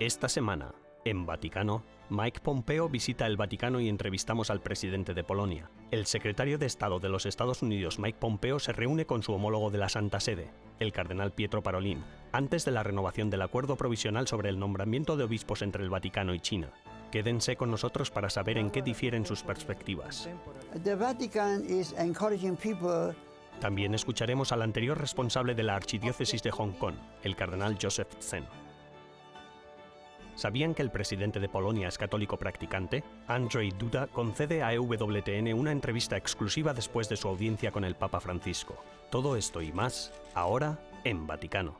Esta semana, en Vaticano, Mike Pompeo visita el Vaticano y entrevistamos al presidente de Polonia. El secretario de Estado de los Estados Unidos, Mike Pompeo, se reúne con su homólogo de la Santa Sede, el cardenal Pietro Parolin, antes de la renovación del acuerdo provisional sobre el nombramiento de obispos entre el Vaticano y China. Quédense con nosotros para saber en qué difieren sus perspectivas. También escucharemos al anterior responsable de la Archidiócesis de Hong Kong, el cardenal Joseph Zen. ¿Sabían que el presidente de Polonia es católico practicante? Andrzej Duda concede a EWTN una entrevista exclusiva después de su audiencia con el Papa Francisco. Todo esto y más, ahora en Vaticano.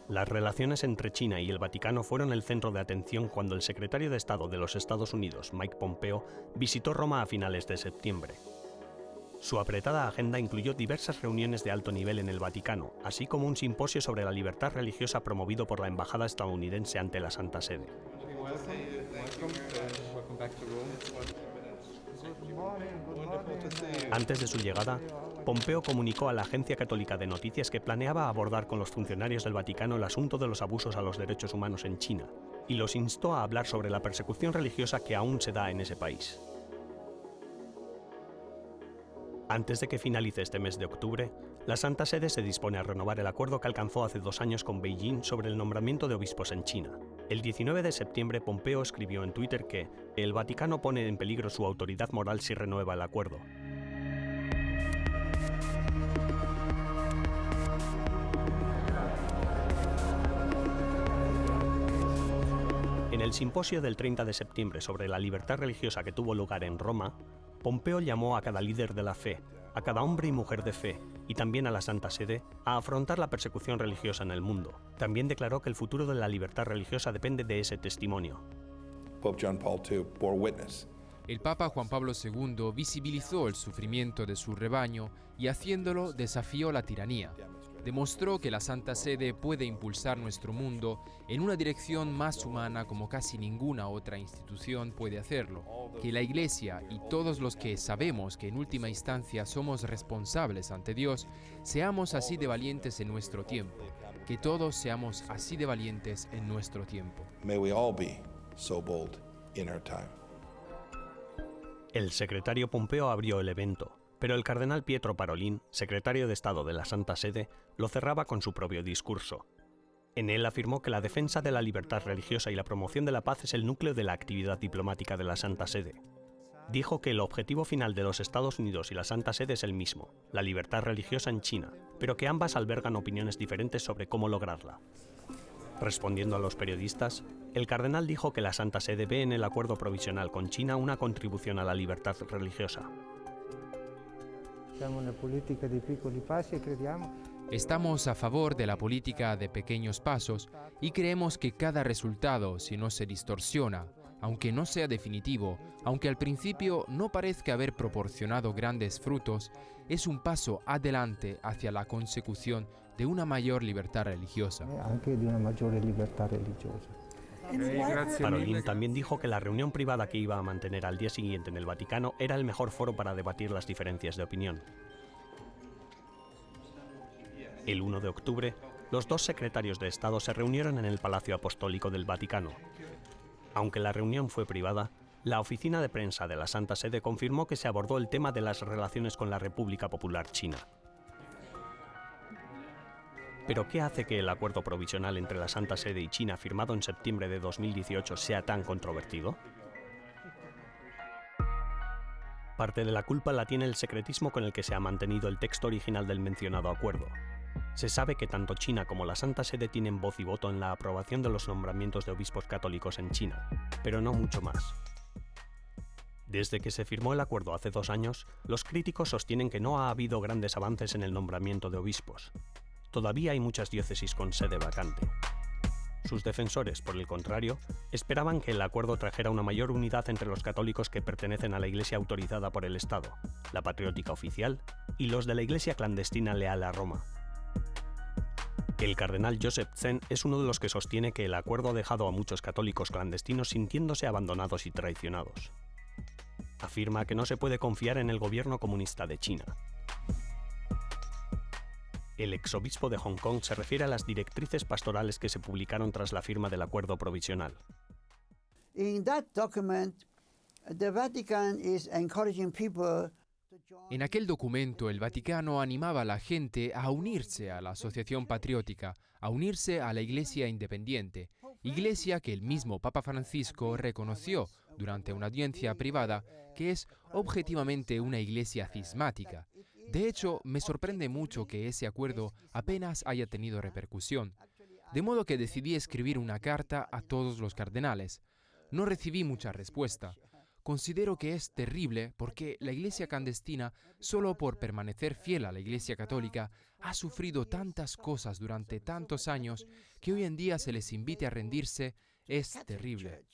Las relaciones entre China y el Vaticano fueron el centro de atención cuando el secretario de Estado de los Estados Unidos, Mike Pompeo, visitó Roma a finales de septiembre. Su apretada agenda incluyó diversas reuniones de alto nivel en el Vaticano, así como un simposio sobre la libertad religiosa promovido por la Embajada estadounidense ante la Santa Sede. Antes de su llegada, Pompeo comunicó a la Agencia Católica de Noticias que planeaba abordar con los funcionarios del Vaticano el asunto de los abusos a los derechos humanos en China, y los instó a hablar sobre la persecución religiosa que aún se da en ese país. Antes de que finalice este mes de octubre, la Santa Sede se dispone a renovar el acuerdo que alcanzó hace 2 años con Beijing sobre el nombramiento de obispos en China. El 19 de septiembre, Pompeo escribió en Twitter que el Vaticano pone en peligro su autoridad moral si renueva el acuerdo. En el simposio del 30 de septiembre sobre la libertad religiosa que tuvo lugar en Roma, Pompeo llamó a cada líder de la fe, a cada hombre y mujer de fe, y también a la Santa Sede, a afrontar la persecución religiosa en el mundo. También declaró que el futuro de la libertad religiosa depende de ese testimonio. El Papa Juan Pablo II visibilizó el sufrimiento de su rebaño y haciéndolo desafió la tiranía. Demostró que la Santa Sede puede impulsar nuestro mundo en una dirección más humana como casi ninguna otra institución puede hacerlo, que la Iglesia y todos los que sabemos que en última instancia somos responsables ante Dios, seamos así de valientes en nuestro tiempo, que todos seamos así de valientes en nuestro tiempo. May we all be so bold in our time. El secretario Pompeo abrió el evento, pero el cardenal Pietro Parolin, secretario de Estado de la Santa Sede, lo cerraba con su propio discurso. En él afirmó que la defensa de la libertad religiosa y la promoción de la paz es el núcleo de la actividad diplomática de la Santa Sede. Dijo que el objetivo final de los Estados Unidos y la Santa Sede es el mismo, la libertad religiosa en China, pero que ambas albergan opiniones diferentes sobre cómo lograrla. Respondiendo a los periodistas, el cardenal dijo que la Santa Sede ve en el acuerdo provisional con China una contribución a la libertad religiosa. Estamos a favor de la política de pequeños pasos y creemos que cada resultado, si no se distorsiona, aunque no sea definitivo, aunque al principio no parezca haber proporcionado grandes frutos, es un paso adelante hacia la consecución de una mayor libertad religiosa. Parolin también dijo que la reunión privada que iba a mantener al día siguiente en el Vaticano era el mejor foro para debatir las diferencias de opinión. El 1 de octubre, los 2 secretarios de Estado se reunieron en el Palacio Apostólico del Vaticano. Aunque la reunión fue privada, la oficina de prensa de la Santa Sede confirmó que se abordó el tema de las relaciones con la República Popular China. ¿Pero qué hace que el acuerdo provisional entre la Santa Sede y China firmado en septiembre de 2018 sea tan controvertido? Parte de la culpa la tiene el secretismo con el que se ha mantenido el texto original del mencionado acuerdo. Se sabe que tanto China como la Santa Sede tienen voz y voto en la aprobación de los nombramientos de obispos católicos en China, pero no mucho más. Desde que se firmó el acuerdo hace 2 años, los críticos sostienen que no ha habido grandes avances en el nombramiento de obispos. Todavía hay muchas diócesis con sede vacante. Sus defensores, por el contrario, esperaban que el acuerdo trajera una mayor unidad entre los católicos que pertenecen a la Iglesia autorizada por el Estado, la patriótica oficial, y los de la Iglesia clandestina leal a Roma. El cardenal Joseph Zen es uno de los que sostiene que el acuerdo ha dejado a muchos católicos clandestinos sintiéndose abandonados y traicionados. Afirma que no se puede confiar en el gobierno comunista de China. El exobispo de Hong Kong se refiere a las directrices pastorales que se publicaron tras la firma del acuerdo provisional. En aquel documento, el Vaticano animaba a la gente a unirse a la Asociación Patriótica, a unirse a la Iglesia Independiente, iglesia que el mismo Papa Francisco reconoció durante una audiencia privada que es objetivamente una iglesia cismática. De hecho, me sorprende mucho que ese acuerdo apenas haya tenido repercusión, de modo que decidí escribir una carta a todos los cardenales. No recibí mucha respuesta. Considero que es terrible porque la iglesia clandestina, solo por permanecer fiel a la iglesia católica, ha sufrido tantas cosas durante tantos años que hoy en día se les invite a rendirse es terrible.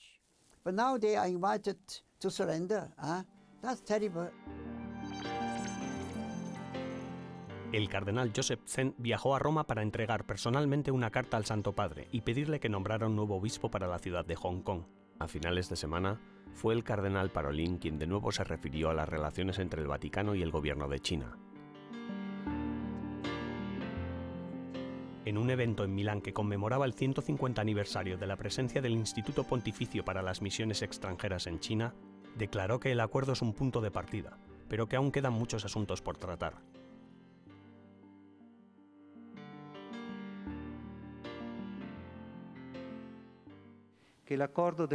El cardenal Joseph Zen viajó a Roma para entregar personalmente una carta al Santo Padre y pedirle que nombrara un nuevo obispo para la ciudad de Hong Kong. A finales de semana, fue el cardenal Parolin quien de nuevo se refirió a las relaciones entre el Vaticano y el gobierno de China. En un evento en Milán que conmemoraba el 150 aniversario de la presencia del Instituto Pontificio para las Misiones Extranjeras en China, declaró que el acuerdo es un punto de partida, pero que aún quedan muchos asuntos por tratar. El acuerdo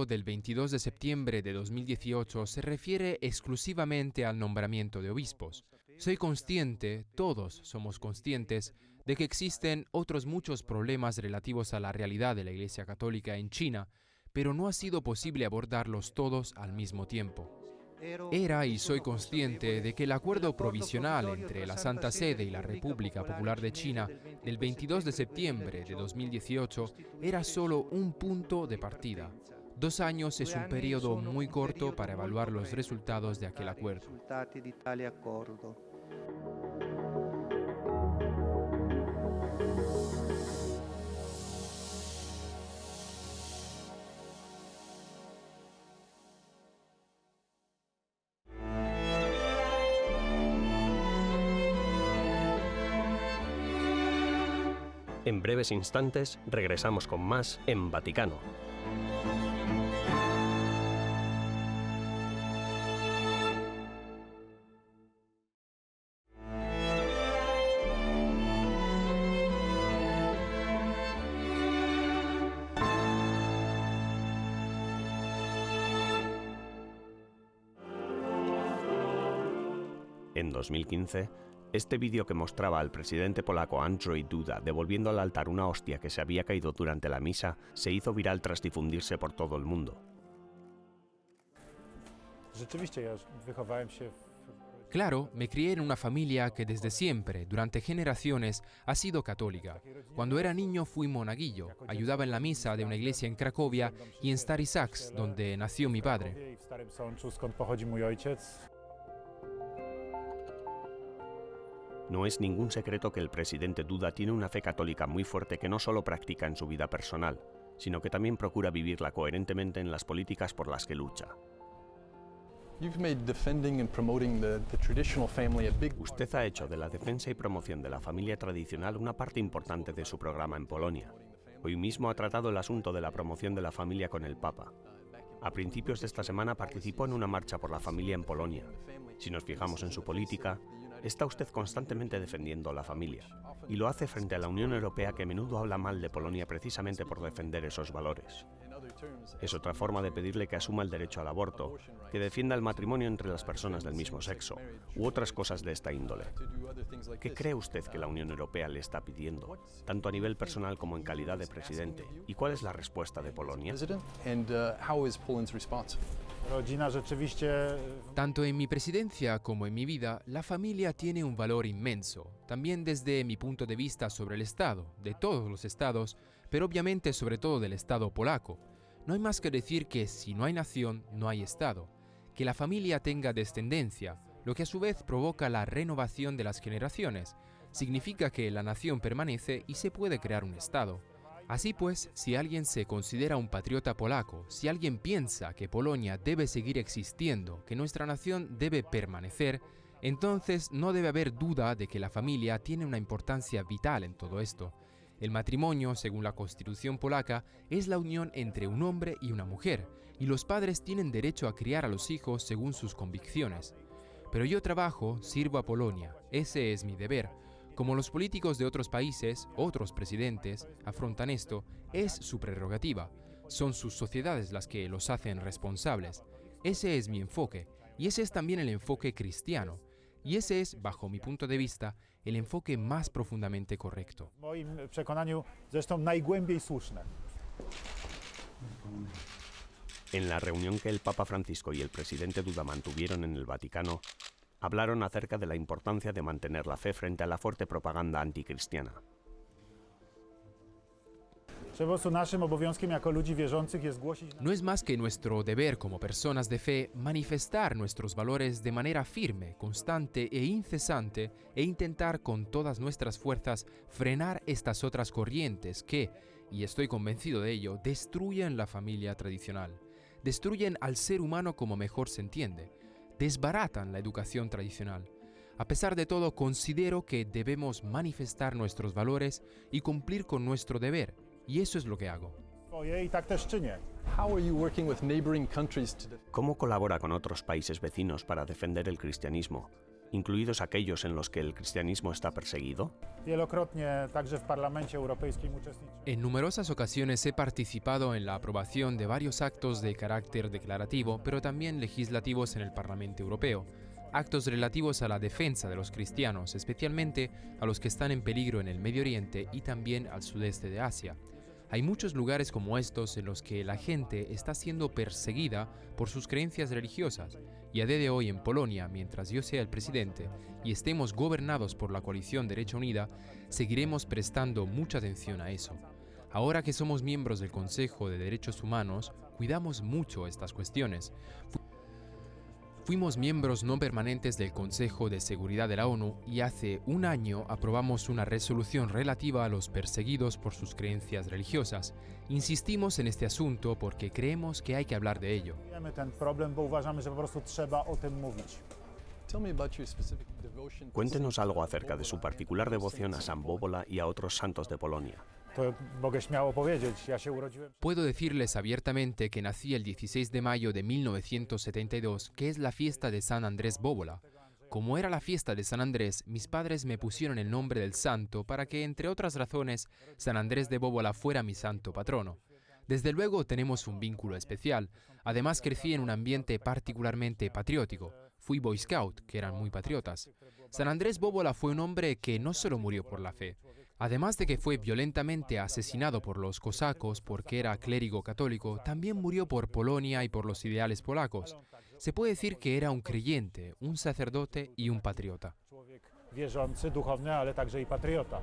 del 22 de septiembre de 2018 se refiere exclusivamente al nombramiento de obispos. Soy consciente, todos somos conscientes, de que existen otros muchos problemas relativos a la realidad de la Iglesia Católica en China, pero no ha sido posible abordarlos todos al mismo tiempo. Era y soy consciente de que el acuerdo provisional entre la Santa Sede y la República Popular de China del 22 de septiembre de 2018 era solo un punto de partida. 2 años es un periodo muy corto para evaluar los resultados de aquel acuerdo. En breves instantes regresamos con más en Vaticano. En 2015, este vídeo que mostraba al presidente polaco Andrzej Duda devolviendo al altar una hostia que se había caído durante la misa se hizo viral tras difundirse por todo el mundo. Claro, me crié en una familia que desde siempre, durante generaciones, ha sido católica. Cuando era niño fui monaguillo, ayudaba en la misa de una iglesia en Cracovia y en Stary Sachs, donde nació mi padre. No es ningún secreto que el presidente Duda tiene una fe católica muy fuerte que no solo practica en su vida personal, sino que también procura vivirla coherentemente en las políticas por las que lucha. Usted ha hecho de la defensa y promoción de la familia tradicional una parte importante de su programa en Polonia. Hoy mismo ha tratado el asunto de la promoción de la familia con el Papa. A principios de esta semana participó en una marcha por la familia en Polonia. Si nos fijamos en su política, está usted constantemente defendiendo la familia, y lo hace frente a la Unión Europea que a menudo habla mal de Polonia precisamente por defender esos valores. Es otra forma de pedirle que asuma el derecho al aborto, que defienda el matrimonio entre las personas del mismo sexo, u otras cosas de esta índole. ¿Qué cree usted que la Unión Europea le está pidiendo, tanto a nivel personal como en calidad de presidente? ¿Y cuál es la respuesta de Polonia? Tanto en mi presidencia como en mi vida, la familia tiene un valor inmenso, también desde mi punto de vista sobre el Estado, de todos los estados, pero obviamente sobre todo del Estado polaco. No hay más que decir que si no hay nación, no hay Estado. Que la familia tenga descendencia, lo que a su vez provoca la renovación de las generaciones, significa que la nación permanece y se puede crear un Estado. Así pues, si alguien se considera un patriota polaco, si alguien piensa que Polonia debe seguir existiendo, que nuestra nación debe permanecer, entonces no debe haber duda de que la familia tiene una importancia vital en todo esto. El matrimonio, según la Constitución polaca, es la unión entre un hombre y una mujer, y los padres tienen derecho a criar a los hijos según sus convicciones. Pero yo trabajo, sirvo a Polonia, ese es mi deber. Como los políticos de otros países, otros presidentes, afrontan esto, es su prerrogativa. Son sus sociedades las que los hacen responsables. Ese es mi enfoque, y ese es también el enfoque cristiano. Y ese es, bajo mi punto de vista, el enfoque más profundamente correcto. W moim przekonaniu zresztą najgłębiej słuszne. En la reunión que el Papa Francisco y el presidente Duda mantuvieron en el Vaticano, hablaron acerca de la importancia de mantener la fe frente a la fuerte propaganda anticristiana. Po prostu naszym obowiązkiem jako ludzi wierzących jest głosić... No es más que nuestro deber como personas de fe manifestar nuestros valores de manera firme, constante e incesante e intentar con todas nuestras fuerzas frenar estas otras corrientes que, y estoy convencido de ello, destruyen la familia tradicional, destruyen al ser humano como mejor se entiende, desbaratan la educación tradicional. A pesar de todo, considero que debemos manifestar nuestros valores y cumplir con nuestro deber. Y eso es lo que hago. I tak też czynię. How are you working with neighboring countries to ¿Cómo colabora con otros países vecinos para defender el cristianismo, incluidos aquellos en los que el cristianismo está perseguido? Wielokrotnie także w Parlamencie Europejskim uczestniczę. En numerosas ocasiones he participado en la aprobación de varios actos de carácter declarativo, pero también legislativos en el Parlamento Europeo. Actos relativos a la defensa de los cristianos, especialmente a los que están en peligro en el Medio Oriente y también al sudeste de Asia. Hay muchos lugares como estos en los que la gente está siendo perseguida por sus creencias religiosas, y a día de hoy en Polonia, mientras yo sea el presidente y estemos gobernados por la coalición Derecha Unida, seguiremos prestando mucha atención a eso. Ahora que somos miembros del Consejo de Derechos Humanos, cuidamos mucho estas cuestiones. Fuimos miembros no permanentes del Consejo de Seguridad de la ONU y hace un año aprobamos una resolución relativa a los perseguidos por sus creencias religiosas. Insistimos en este asunto porque creemos que hay que hablar de ello. Wiemy ten problem, bo uważamy, że po prostu trzeba o tym mówić. Tell me about your specific devotion. Cuéntenos algo acerca de su particular devoción a San Bóbola y a otros santos de Polonia. To mogę śmiało powiedzieć, ja się urodziłem... Puedo decirles abiertamente que nací el 16 de mayo de 1972, que es la fiesta de San Andrés Bóbola. Como era la fiesta de San Andrés, mis padres me pusieron el nombre del santo para que, entre otras razones, San Andrés de Bóbola fuera mi santo patrono. Desde luego tenemos un vínculo especial. Además crecí en un ambiente particularmente patriótico. Fui Boy Scout, que eran muy patriotas. San Andrés Bóbola fue un hombre que no solo murió por la fe. Además de que fue violentamente asesinado por los cosacos porque era clérigo católico, también murió por Polonia y por los ideales polacos. Se puede decir que era un creyente, un sacerdote y un patriota. Człowiek wierzący, duchowny, ale także i patriota.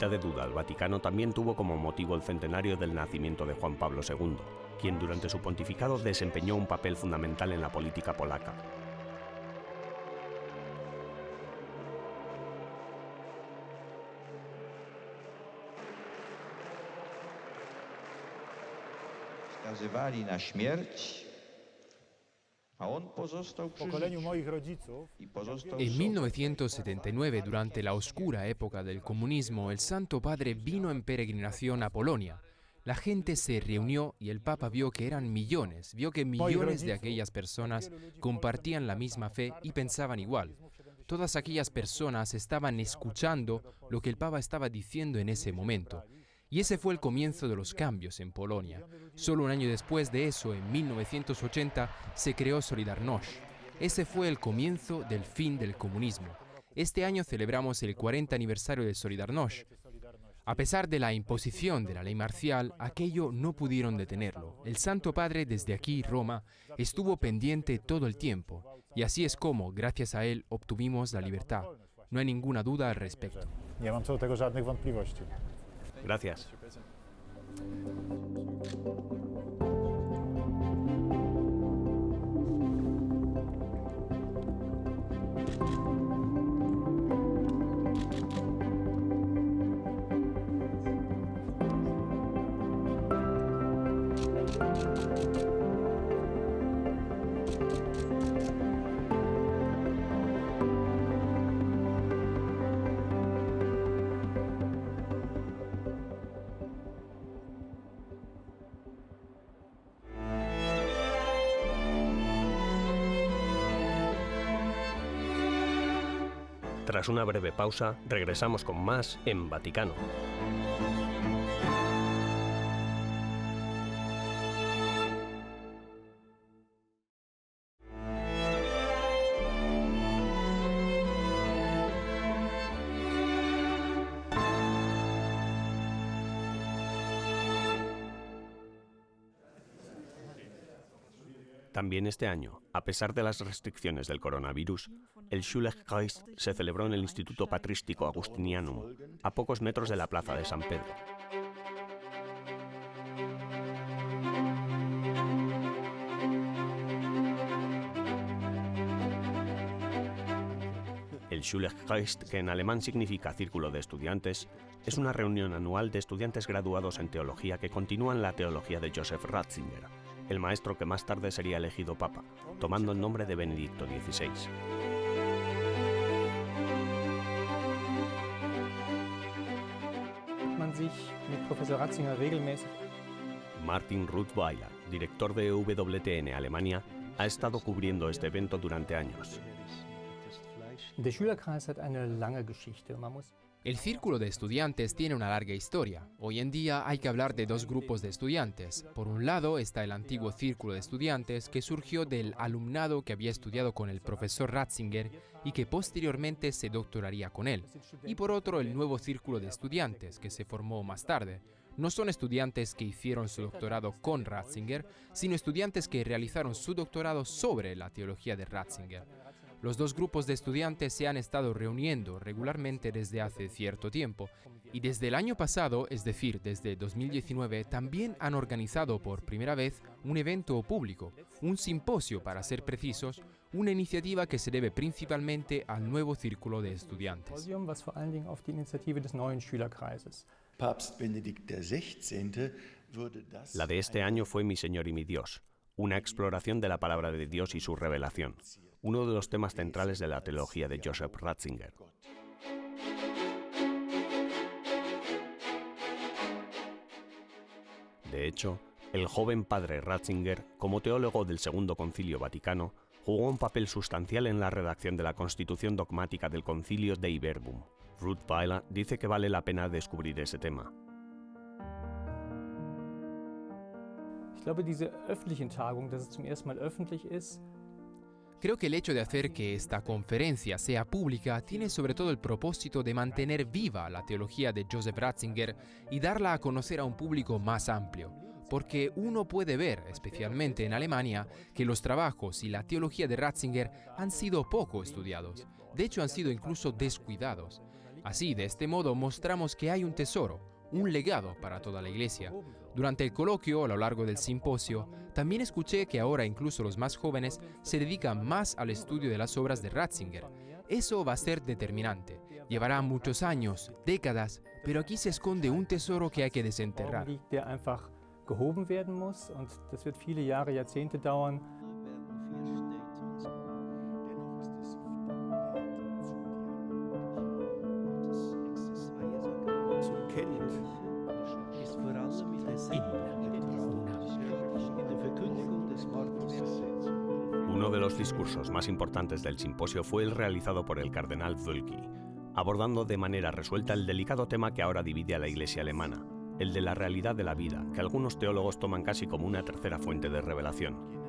De duda, el Vaticano también tuvo como motivo el centenario del nacimiento de Juan Pablo II, quien durante su pontificado desempeñó un papel fundamental en la política polaca. Skazywali na śmierć, a on pozostał W przy pokoleniu życiu moich rodziców i pozostał En sobą. 1979, durante la oscura época del comunismo, el Santo Padre vino en peregrinación a Polonia. La gente se reunió y el Papa vio que eran millones, vio que millones de aquellas personas compartían la misma fe y pensaban igual. Todas aquellas personas estaban escuchando lo que el Papa estaba diciendo en ese momento. Y ese fue el comienzo de los cambios en Polonia. Solo un año después de eso, en 1980, se creó Solidarność. Ese fue el comienzo del fin del comunismo. Este año celebramos el 40 aniversario de Solidarność. A pesar de la imposición de la ley marcial, aquello no pudieron detenerlo. El Santo Padre desde aquí, Roma, estuvo pendiente todo el tiempo. Y así es como, gracias a él, obtuvimos la libertad. No hay ninguna duda al respecto. Nie mam co do tego żadnych wątpliwości. Gracias. Tras una breve pausa, regresamos con más en Vaticano. También este año, a pesar de las restricciones del coronavirus, el Schülerkreis se celebró en el Instituto Patrístico Augustinianum, a pocos metros de la Plaza de San Pedro. El Schülerkreis, que en alemán significa Círculo de Estudiantes, es una reunión anual de estudiantes graduados en teología que continúan la teología de Joseph Ratzinger, el maestro que más tarde sería elegido papa, tomando el nombre de Benedicto XVI. Man sich mit Professor Ratzinger regelmäßig. Martin Rothweiler, director de EWTN Alemania, ha estado cubriendo este evento durante años. Der Schülerkreis hat eine lange Geschichte. El círculo de estudiantes tiene una larga historia. Hoy en día hay que hablar de dos grupos de estudiantes. Por un lado está el antiguo círculo de estudiantes que surgió del alumnado que había estudiado con el profesor Ratzinger y que posteriormente se doctoraría con él. Y por otro el nuevo círculo de estudiantes que se formó más tarde. No son estudiantes que hicieron su doctorado con Ratzinger, sino estudiantes que realizaron su doctorado sobre la teología de Ratzinger. Los dos grupos de estudiantes se han estado reuniendo regularmente desde hace cierto tiempo y desde el año pasado, es decir, desde 2019, también han organizado por primera vez un evento público, un simposio para ser precisos, una iniciativa que se debe principalmente al nuevo círculo de estudiantes. Was vor allen Dingen auf die Initiative des neuen Schülerkreises. Papst Benedikt XVI würde das La de este año fue Mi Señor y mi Dios, una exploración de la palabra de Dios y su revelación, uno de los temas centrales de la teología de Joseph Ratzinger. De hecho, el joven padre Ratzinger, como teólogo del Segundo Concilio Vaticano, jugó un papel sustancial en la redacción de la Constitución dogmática del Concilio Dei Verbum. Rothweiler dice que vale la pena descubrir ese tema. Ich glaube, diese öffentlichen Tagungen, dass es zum ersten Mal öffentlich ist. Creo que el hecho de hacer que esta conferencia sea pública tiene sobre todo el propósito de mantener viva la teología de Joseph Ratzinger y darla a conocer a un público más amplio, porque uno puede ver, especialmente en Alemania, que los trabajos y la teología de Ratzinger han sido poco estudiados, de hecho han sido incluso descuidados. Así, de este modo, mostramos que hay un tesoro, un legado para toda la Iglesia. Durante el coloquio, a lo largo del simposio, también escuché que ahora incluso los más jóvenes se dedican más al estudio de las obras de Ratzinger. Eso va a ser determinante. Llevará muchos años, décadas, pero aquí se esconde un tesoro que hay que desenterrar. Der einfach gehoben werden muss und das wird viele Jahre, Jahrzehnte dauern. Uno de los discursos más importantes del simposio fue el realizado por el cardenal Wölki, abordando de manera resuelta el delicado tema que ahora divide a la Iglesia alemana, el de la realidad de la vida, que algunos teólogos toman casi como una tercera fuente de revelación.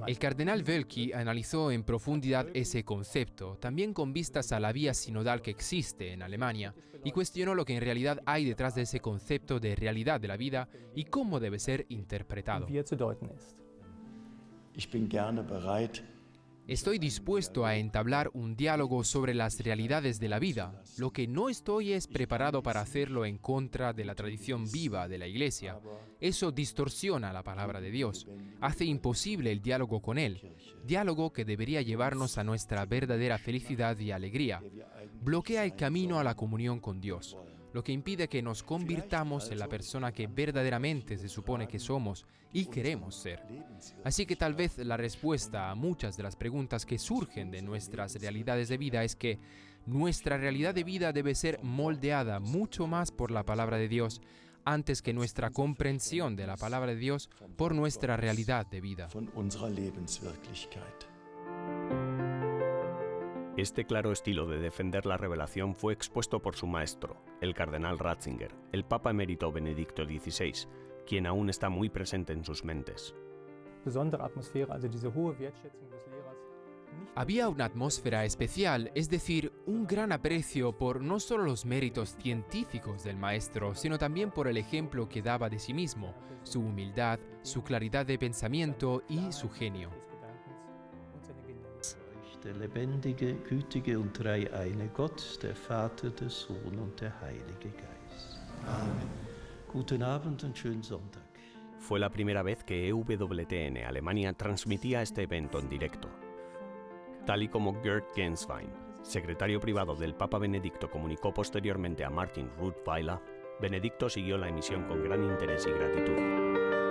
El cardenal Wölki analizó en profundidad ese concepto, también con vistas a la vía sinodal que existe en Alemania, y cuestionó lo que en realidad hay detrás de ese concepto de realidad de la vida y cómo debe ser interpretado. Ich bin gerne bereit, Estoy dispuesto a entablar un diálogo sobre las realidades de la vida. Lo que no estoy es preparado para hacerlo en contra de la tradición viva de la Iglesia. Eso distorsiona la palabra de Dios, hace imposible el diálogo con Él, diálogo que debería llevarnos a nuestra verdadera felicidad y alegría. Bloquea el camino a la comunión con Dios. lo que impide que nos convirtamos en la persona que verdaderamente se supone que somos y queremos ser. Así que tal vez la respuesta a muchas de las preguntas que surgen de nuestras realidades de vida es que nuestra realidad de vida debe ser moldeada mucho más por la palabra de Dios antes que nuestra comprensión de la palabra de Dios por nuestra realidad de vida. von unserer Lebenswirklichkeit. Este claro estilo de defender la revelación fue expuesto por su maestro, el cardenal Ratzinger, el Papa emérito Benedicto XVI, quien aún está muy presente en sus mentes. Besondere Atmosphäre, also diese hohe Wertschätzung des Lehrers. Había una atmósfera especial, es decir, un gran aprecio por no solo los méritos científicos del maestro, sino también por el ejemplo que daba de sí mismo, su humildad, su claridad de pensamiento y su genio. Der lebendige, gütige und dreieine Gott, der Vater, der Sohn und der Heilige Geist. Amen. Guten Abend und schönen Sonntag. Fue la primera vez que EWTN Alemania transmitía este evento en directo. Tal y como Gerd Genswein, secretario privado del Papa Benedicto, comunicó posteriormente a Martin Rothweiler, Benedicto siguió la emisión con gran interés y gratitud.